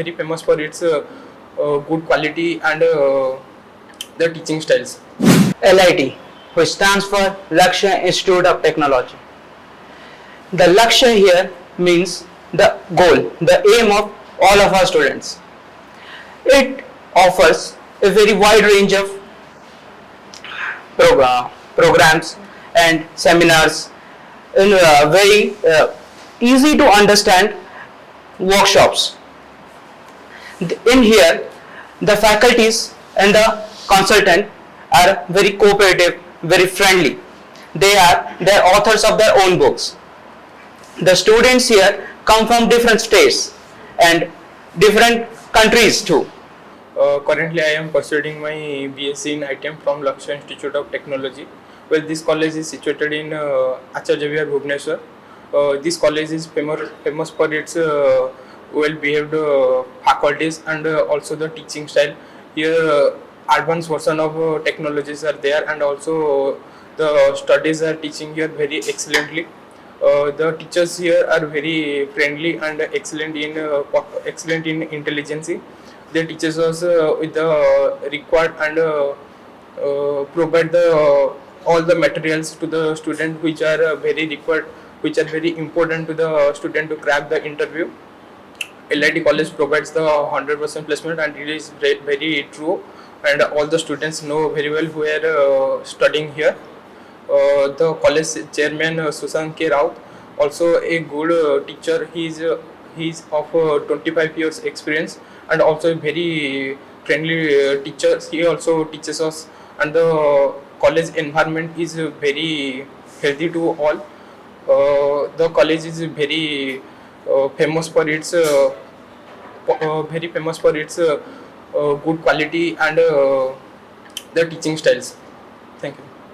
very famous for its good quality and the teaching styles. LIT, which stands for Lakshya Institute of Technology. The Lakshya here means the goal, the aim of all of our students. It offers a very wide range of programs and seminars in very easy to understand workshops. In here, the faculties and the consultant are very cooperative, very friendly. They are authors of their own books. The students here come from different states and different countries too. Currently, I am pursuing my BSc in ITM from Lakshya Institute of Technology. Well, this college is situated in Lakshya, Bhubaneswar. This college is famous for its well-behaved faculties and also the teaching style. Here, advanced version of technologies are there, and also the studies are teaching here very excellently. The teachers here are very friendly and excellent in intelligence. They teach us with the required and provide all the materials to the student which are very required, which are very important to the student to crack the interview. LIT college provides the 100% placement, and it is very true, and all the students know very well who are studying here. The college chairman Susan K. Raut, also a good teacher. He is of 25 years experience and also a very friendly teacher. He also teaches us, and the college environment is very healthy to all. The college is very famous for its good quality and the teaching styles. Thank you.